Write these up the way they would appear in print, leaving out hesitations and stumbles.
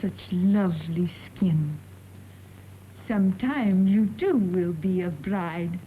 such lovely skin. Sometime you too will be a bride.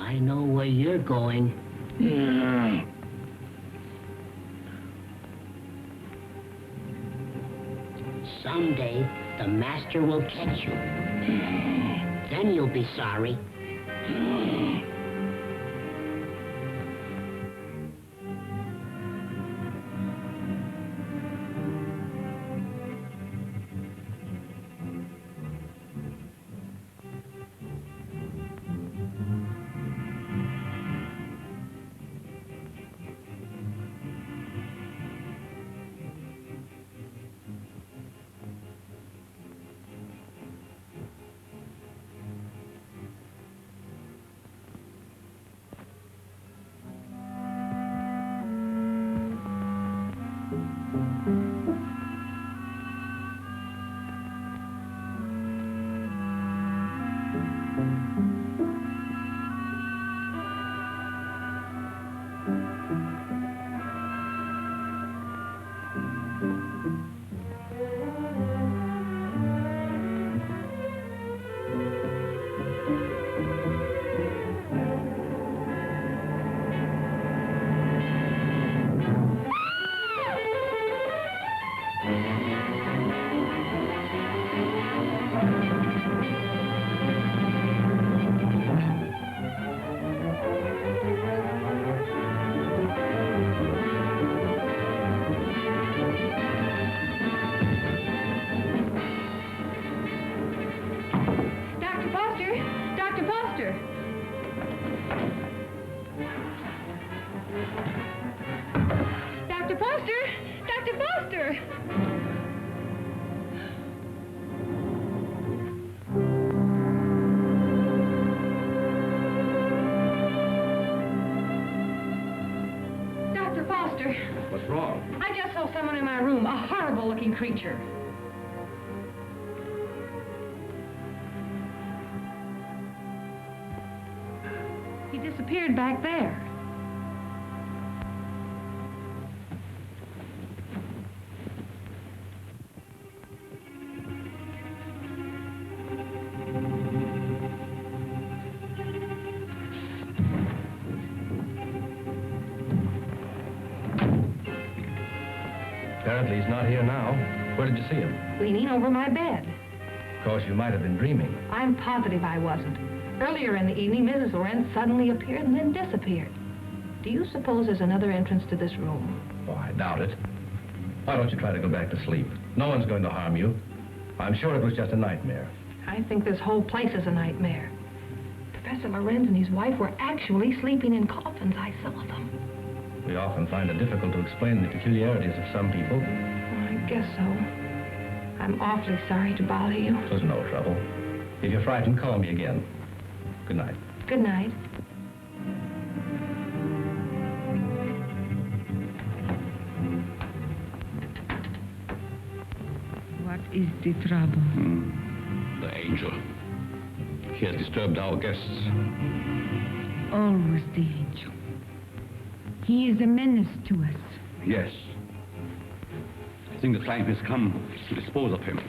I know where you're going. Someday, the master will catch you. Then you'll be sorry. What's wrong? I just saw someone in my room, a horrible-looking creature. He disappeared back there. Apparently he's not here now. Where did you see him? Leaning over my bed. Of course, you might have been dreaming. I'm positive I wasn't. Earlier in the evening, Mrs. Lorenz suddenly appeared and then disappeared. Do you suppose there's another entrance to this room? Oh, I doubt it. Why don't you try to go back to sleep? No one's going to harm you. I'm sure it was just a nightmare. I think this whole place is a nightmare. Professor Lorenz and his wife were actually sleeping in coffins. I saw them. We often find it difficult to explain the peculiarities of some people. I guess so. I'm awfully sorry to bother you. It was no trouble. If you're frightened, call me again. Good night. Good night. What is the trouble? The angel. He has disturbed our guests. Always the angel. He is a menace to us. Yes. I think the time has come to dispose of him.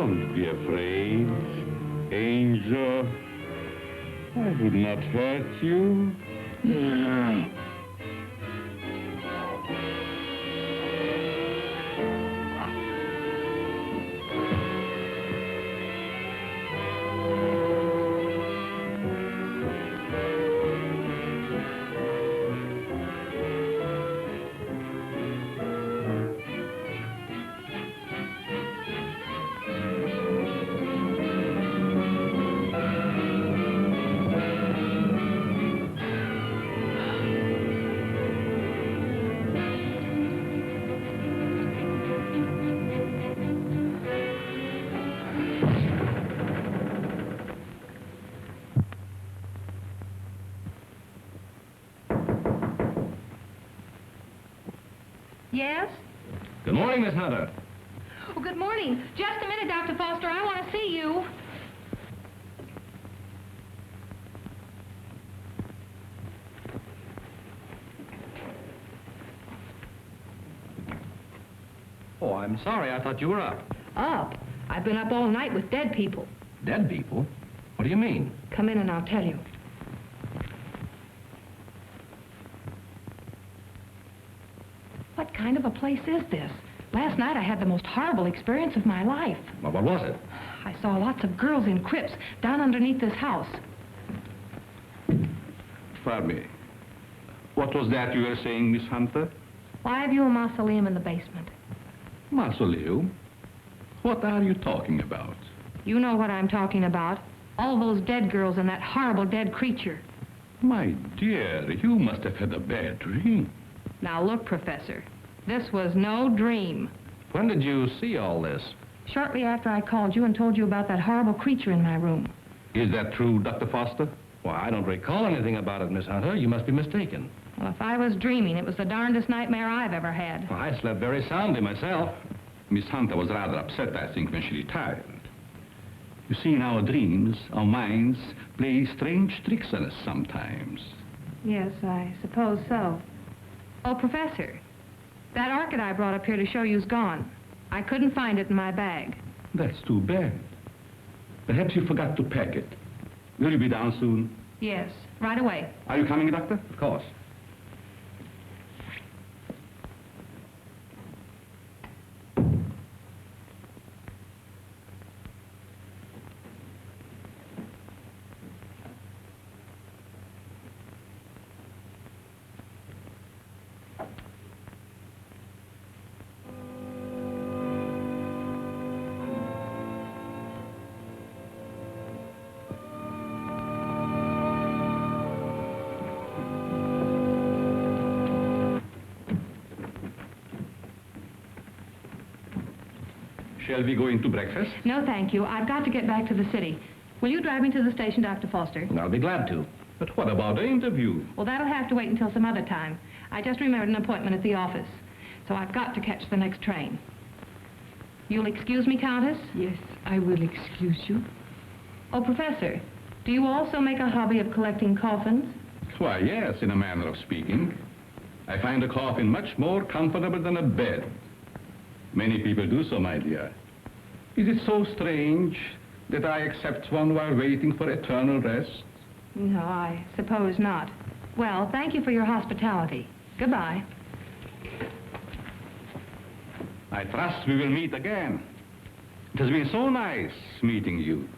Don't be afraid, Angel. I would not hurt you. Yes? Good morning, Miss Hunter. Oh, good morning. Just a minute, Dr. Foster. I want to see you. Oh, I'm sorry. I thought you were up. Up? I've been up all night with dead people. Dead people? What do you mean? Come in and I'll tell you. What kind of a place is this? Last night I had the most horrible experience of my life. Well, what was it? I saw lots of girls in crypts down underneath this house. Pardon me. What was that you were saying, Miss Hunter? Why have you a mausoleum in the basement? Mausoleum? What are you talking about? You know what I'm talking about. All those dead girls and that horrible dead creature. My dear, you must have had a bad dream. Now look, Professor, this was no dream. When did you see all this? Shortly after I called you and told you about that horrible creature in my room. Is that true, Dr. Foster? Well, I don't recall anything about it, Miss Hunter. You must be mistaken. Well, if I was dreaming, it was the darndest nightmare I've ever had. Well, I slept very soundly myself. Miss Hunter was rather upset, I think, when she retired. You see, in our dreams, our minds play strange tricks on us sometimes. Yes, I suppose so. Oh, Professor, that orchid I brought up here to show you's gone. I couldn't find it in my bag. That's too bad. Perhaps you forgot to pack it. Will you be down soon? Yes, right away. Are you coming, Doctor? Of course. Shall we go into breakfast? No, thank you. I've got to get back to the city. Will you drive me to the station, Dr. Foster? I'll be glad to. But what about the interview? Well, that'll have to wait until some other time. I just remembered an appointment at the office, so I've got to catch the next train. You'll excuse me, Countess? Yes, I will excuse you. Oh, Professor, do you also make a hobby of collecting coffins? Why, yes, in a manner of speaking. I find a coffin much more comfortable than a bed. Many people do so, my dear. Is it so strange that I accept one while waiting for eternal rest? No, I suppose not. Well, thank you for your hospitality. Goodbye. I trust we will meet again. It has been so nice meeting you.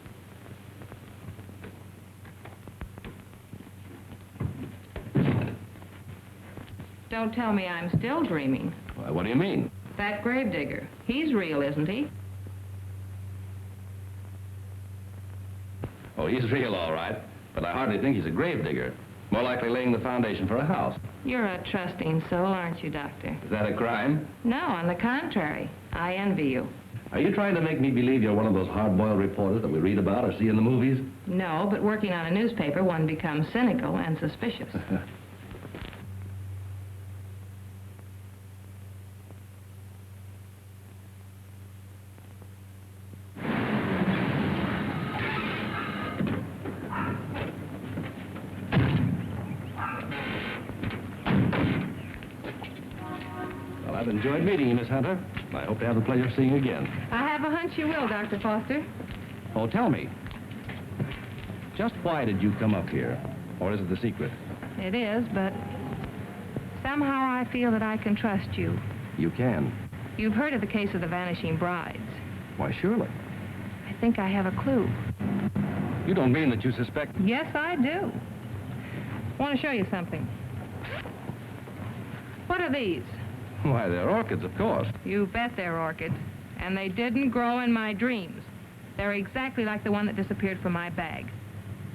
Don't tell me I'm still dreaming. Why, what do you mean? That gravedigger, he's real, isn't he? Oh, he's real, all right. But I hardly think he's a gravedigger. More likely laying the foundation for a house. You're a trusting soul, aren't you, Doctor? Is that a crime? No, on the contrary. I envy you. Are you trying to make me believe you're one of those hard-boiled reporters that we read about or see in the movies? No, but working on a newspaper, one becomes cynical and suspicious. Well, I've enjoyed meeting you, Miss Hunter. I hope to have the pleasure of seeing you again. I have a hunch you will, Dr. Foster. Oh, tell me. Just why did you come up here? Or is it the secret? It is, but somehow I feel that I can trust you. You can. You've heard of the case of the vanishing brides. Why, surely. I think I have a clue. You don't mean that you suspect... Yes, I do. I want to show you something. What are these? Why, they're orchids, of course. You bet they're orchids. And they didn't grow in my dreams. They're exactly like the one that disappeared from my bag.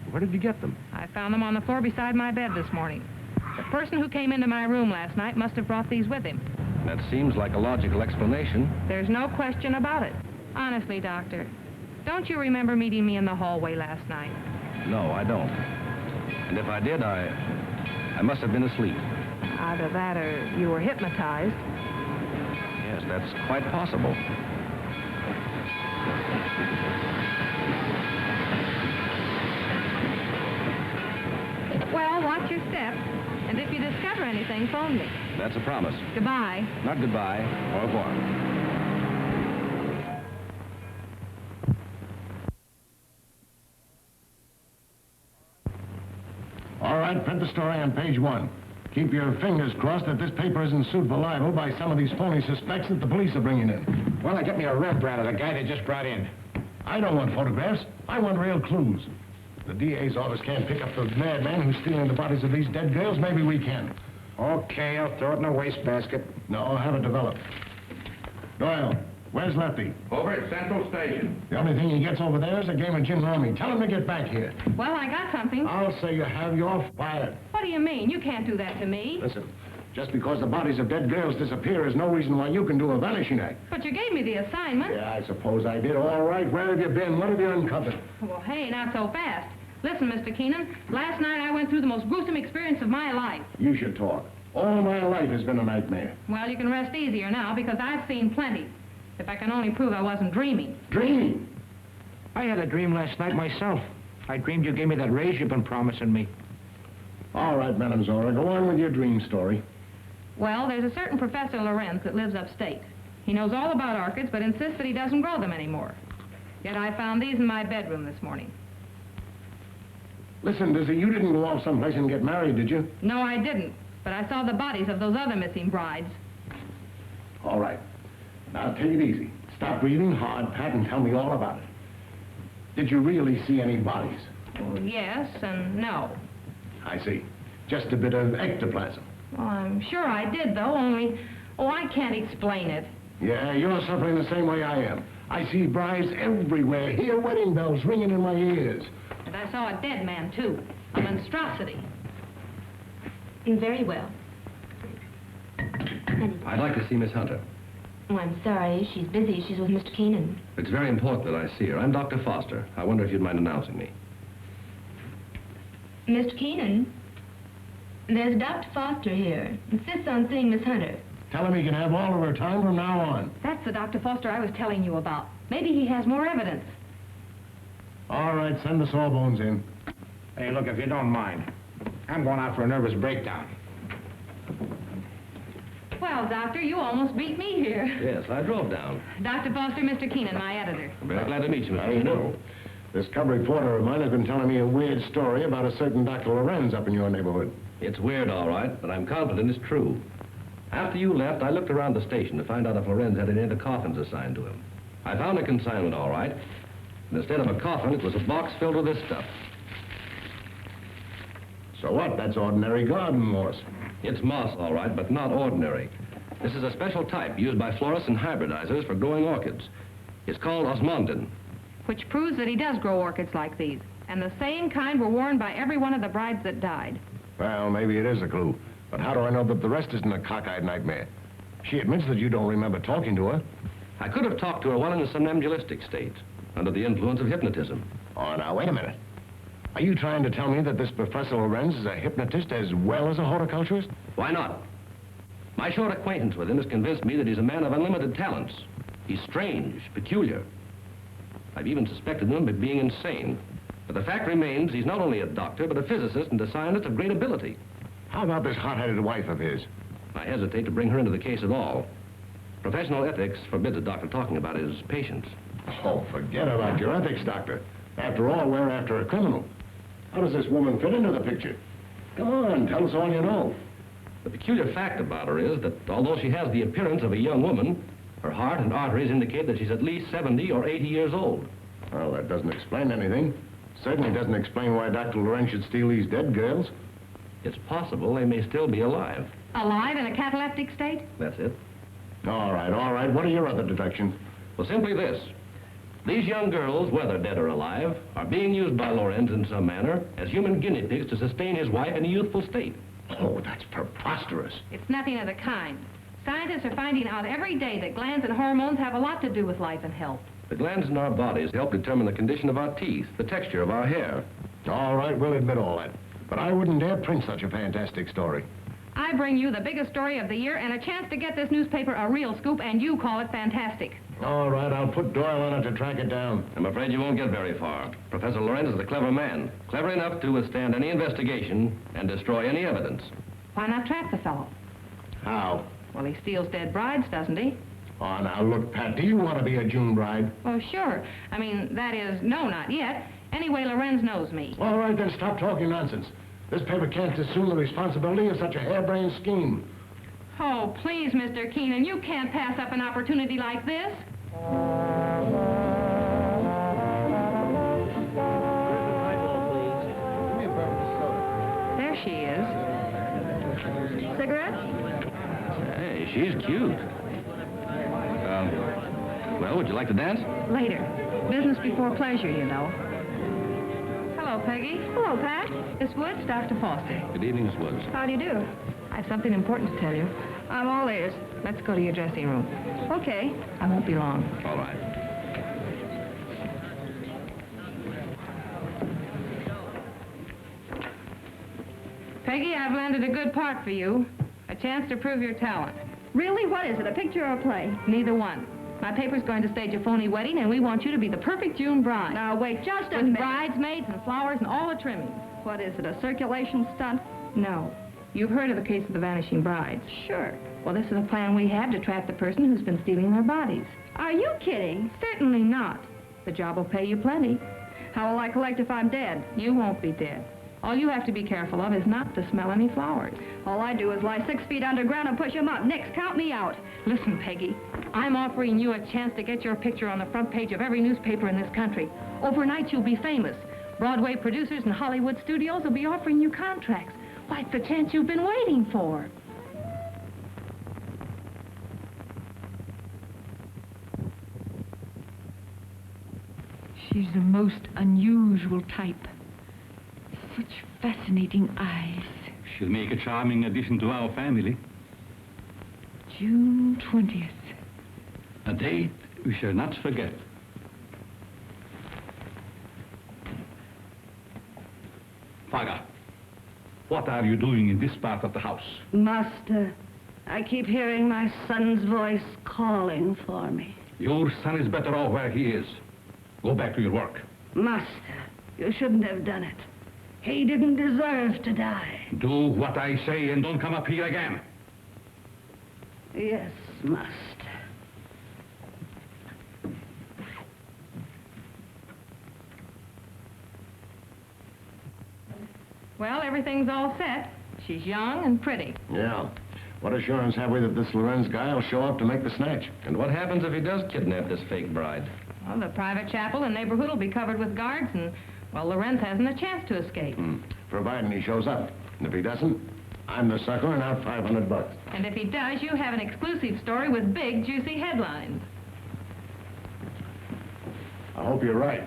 Where did you get them? I found them on the floor beside my bed this morning. The person who came into my room last night must have brought these with him. That seems like a logical explanation. There's no question about it. Honestly, Doctor, don't you remember meeting me in the hallway last night? No, I don't. And if I did, I must have been asleep. Either that or you were hypnotized. Yes, that's quite possible. Well, watch your step. And if you discover anything, phone me. That's a promise. Goodbye. Not goodbye. Au revoir. All right, print the story on page 1. Keep your fingers crossed that this paper isn't sued for libel by some of these phony suspects that the police are bringing in. Well, get me a Rembrandt of the guy they just brought in. I don't want photographs. I want real clues. The DA's office can't pick up the madman who's stealing the bodies of these dead girls. Maybe we can. Okay, I'll throw it in a wastebasket. No, I'll have it developed. Doyle, where's Lefty? Over at Central Station. The only thing he gets over there is a game of gin rummy. Tell him to get back here. Well, I got something. I'll say you have your fired. What do you mean? You can't do that to me. Listen, just because the bodies of dead girls disappear is no reason why you can do a vanishing act. But you gave me the assignment. Yeah, I suppose I did. All right, where have you been? What have you uncovered? Well, hey, not so fast. Listen, Mr. Keenan, last night I went through the most gruesome experience of my life. You should talk. All my life has been a nightmare. Well, you can rest easier now because I've seen plenty. If I can only prove I wasn't dreaming. Dreaming? I had a dream last night myself. I dreamed you gave me that raise you've been promising me. All right, Madam Zora, go on with your dream story. Well, there's a certain Professor Lorenz that lives upstate. He knows all about orchids, but insists that he doesn't grow them anymore. Yet I found these in my bedroom this morning. Listen, Dizzy, you didn't go off someplace and get married, did you? No, I didn't. But I saw the bodies of those other missing brides. All right. Now, take it easy. Stop breathing hard, Pat, and tell me all about it. Did you really see any bodies? Well, yes and no. I see. Just a bit of ectoplasm. Well, I'm sure I did, though, only... Oh, I can't explain it. Yeah, you're suffering the same way I am. I see brides everywhere. Hear wedding bells ringing in my ears. And I saw a dead man, too. A monstrosity. Very well. I'd like to see Miss Hunter. Oh, I'm sorry. She's busy. She's with Mr. Keenan. It's very important that I see her. I'm Dr. Foster. I wonder if you'd mind announcing me. Mr. Keenan, there's Dr. Foster here. Insists on seeing Miss Hunter. Tell him he can have all of her time from now on. That's the Dr. Foster I was telling you about. Maybe he has more evidence. All right, send the sawbones in. Hey, look, if you don't mind, I'm going out for a nervous breakdown. Well, Doctor, you almost beat me here. Yes, I drove down. Dr. Foster, Mr. Keenan, my editor. I'm very glad to meet you, Mr. I Keenan. know. This cub reporter of mine has been telling me a weird story about a certain Dr. Lorenz up in your neighborhood. It's weird, all right, but I'm confident it's true. After you left, I looked around the station to find out if Lorenz had any of the coffins assigned to him. I found a consignment, all right. And instead of a coffin, it was a box filled with this stuff. So what? That's ordinary garden moss. It's moss, all right, but not ordinary. This is a special type used by florists and hybridizers for growing orchids. It's called osmundin. Which proves that he does grow orchids like these. And the same kind were worn by every one of the brides that died. Well, maybe it is a clue. But how do I know that the rest isn't a cockeyed nightmare? She admits that you don't remember talking to her. I could have talked to her while in a somnambulistic state, under the influence of hypnotism. Oh, now, wait a minute. Are you trying to tell me that this Professor Lorenz is a hypnotist as well as a horticulturist? Why not? My short acquaintance with him has convinced me that he's a man of unlimited talents. He's strange, peculiar. I've even suspected him of being insane. But the fact remains he's not only a doctor, but a physicist and a scientist of great ability. How about this hot-headed wife of his? I hesitate to bring her into the case at all. Professional ethics forbids a doctor talking about his patients. Oh, forget about your ethics, Doctor. After all, we're after a criminal. How does this woman fit into the picture? Come on, tell us all you know. The peculiar fact about her is that although she has the appearance of a young woman, her heart and arteries indicate that she's at least 70 or 80 years old. Well, that doesn't explain anything. Certainly doesn't explain why Dr. Lorenz should steal these dead girls. It's possible they may still be alive. Alive in a cataleptic state? That's it. All right. What are your other deductions? Well, simply this. These young girls, whether dead or alive, are being used by Lorenz in some manner as human guinea pigs to sustain his wife in a youthful state. Oh, that's preposterous. It's nothing of the kind. Scientists are finding out every day that glands and hormones have a lot to do with life and health. The glands in our bodies help determine the condition of our teeth, the texture of our hair. All right, we'll admit all that. But I wouldn't dare print such a fantastic story. I bring you the biggest story of the year and a chance to get this newspaper a real scoop, and you call it fantastic. All right, I'll put Doyle on it to track it down. I'm afraid you won't get very far. Professor Lorenz is a clever man, clever enough to withstand any investigation and destroy any evidence. Why not trap the fellow? How? Well, he steals dead brides, doesn't he? Oh, now look, Pat, do you want to be a June bride? Oh, sure. I mean, that is, no, not yet. Anyway, Lorenz knows me. All right, then stop talking nonsense. This paper can't assume the responsibility of such a harebrained scheme. Oh, please, Mr. Keenan, you can't pass up an opportunity like this. There she is. Cigarette? Hey, she's cute. Well, would you like to dance? Later. Business before pleasure, you know. Hello, Peggy. Hello, Pat. Miss Woods, Dr. Foster. Good evening, Miss Woods. How do you do? I have something important to tell you. I'm all ears. Let's go to your dressing room. Okay. I won't be long. All right. Peggy, I've landed a good part for you. A chance to prove your talent. Really? What is it, a picture or a play? Neither one. My paper's going to stage a phony wedding, and we want you to be the perfect June bride. Now, wait just a With minute. bridesmaids and flowers and all the trimmings. What is it, a circulation stunt? No. You've heard of the case of the vanishing brides. Sure. Well, this is a plan we have to trap the person who's been stealing their bodies. Are you kidding? Certainly not. The job will pay you plenty. How will I collect if I'm dead? You won't be dead. All you have to be careful of is not to smell any flowers. All I do is lie 6 feet underground and push 'em up. Nix, count me out. Listen, Peggy, I'm offering you a chance to get your picture on the front page of every newspaper in this country. Overnight, you'll be famous. Broadway producers and Hollywood studios will be offering you contracts. Why, it's the chance you've been waiting for. She's the most unusual type. Such fascinating eyes. She'll make a charming addition to our family. June 20th. A date we shall not forget. Faga, what are you doing in this part of the house? Master, I keep hearing my son's voice calling for me. Your son is better off where he is. Go back to your work. Master, you shouldn't have done it. He didn't deserve to die. Do what I say and don't come up here again. Yes, master. Well, everything's all set. She's young and pretty. Yeah. What assurance have we that this Lorenz guy will show up to make the snatch? And what happens if he does kidnap this fake bride? Well, the private chapel and neighborhood will be covered with guards, and, well, Lorenz hasn't a chance to escape. Providing he shows up. And if he doesn't, I'm the sucker and out $500. And if he does, you have an exclusive story with big, juicy headlines. I hope you're right.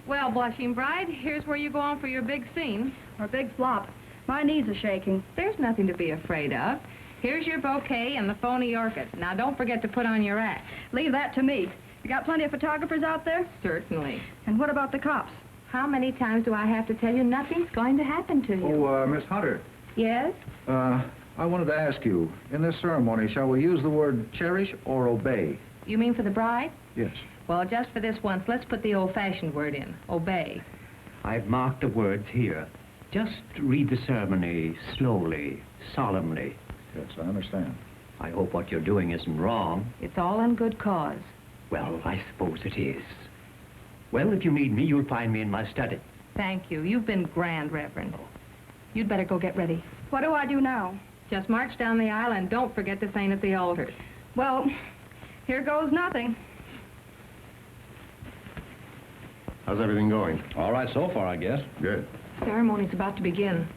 Well, blushing bride, here's where you go on for your big scene. Or big flop. My knees are shaking. There's nothing to be afraid of. Here's your bouquet and the phony orchid. Now, don't forget to put on your act. Leave that to me. You got plenty of photographers out there? Certainly. And what about the cops? How many times do I have to tell you nothing's going to happen to you? Oh, Miss Hunter, Yes? I wanted to ask you, in this ceremony, shall we use the word cherish or obey? You mean for the bride? Yes. Well, just for this once, let's put the old-fashioned word in, obey. I've marked the words here. Just read the ceremony slowly, solemnly. Yes, I understand. I hope what you're doing isn't wrong. It's all in good cause. Well, I suppose it is. Well, if you need me, you'll find me in my study. Thank you. You've been grand, Reverend. You'd better go get ready. What do I do now? Just march down the aisle and don't forget to sing at the altar. Well, here goes nothing. How's everything going? All right so far, I guess. Good. Ceremony's about to begin.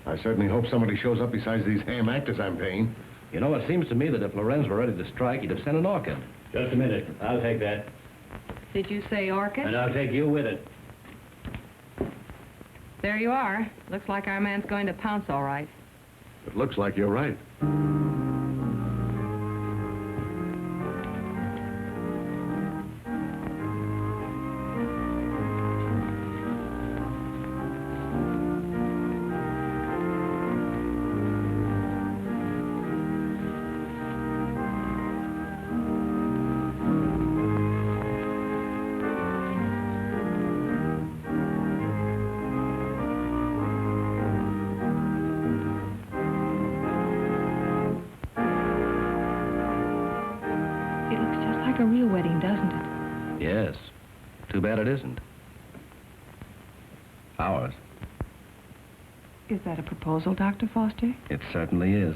I certainly hope somebody shows up besides these ham actors I'm paying. You know, it seems to me that if Lorenz were ready to strike, he'd have sent an orchid. Just a minute. I'll take that. Did you say orchid? And I'll take you with it. There you are. Looks like our man's going to pounce all right. It looks like you're right. It looks just like a real wedding, doesn't it? Yes. Too bad it isn't. Ours. Is that a proposal, Dr. Foster? It certainly is.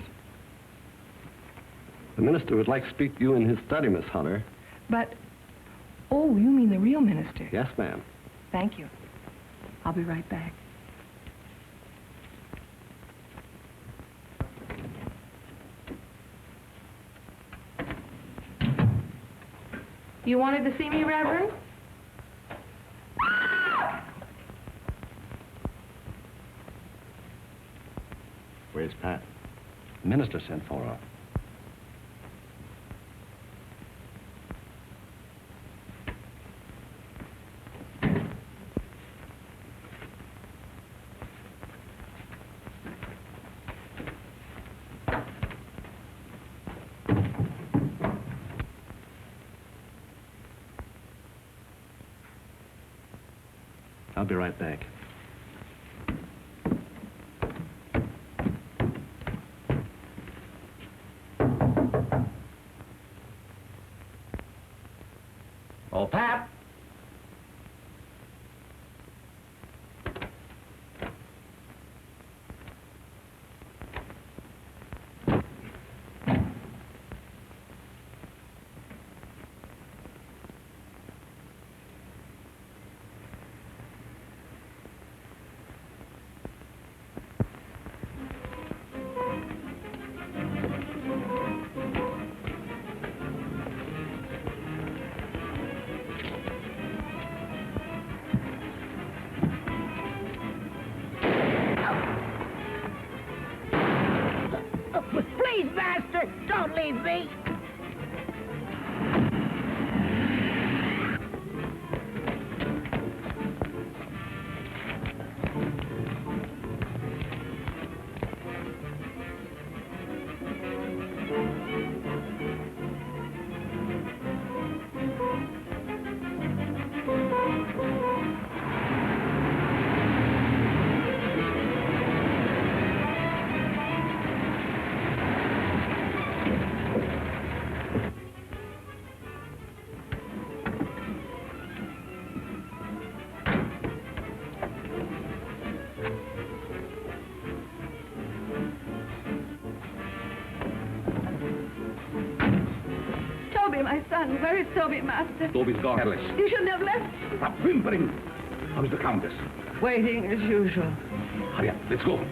The minister would like to speak to you in his study, Miss Hunter. But, oh, you mean the real minister? Yes, ma'am. Thank you. I'll be right back. You wanted to see me, Reverend? Where's Pat? The minister sent for her. I'll be right back. Oh, Pat! Please, Master, don't leave me. Toby, my son, where is Toby, Master? Toby's gone. Alice. You should have left. Stop whimpering. How's the Countess? Waiting as usual. Hurry up. Let's go.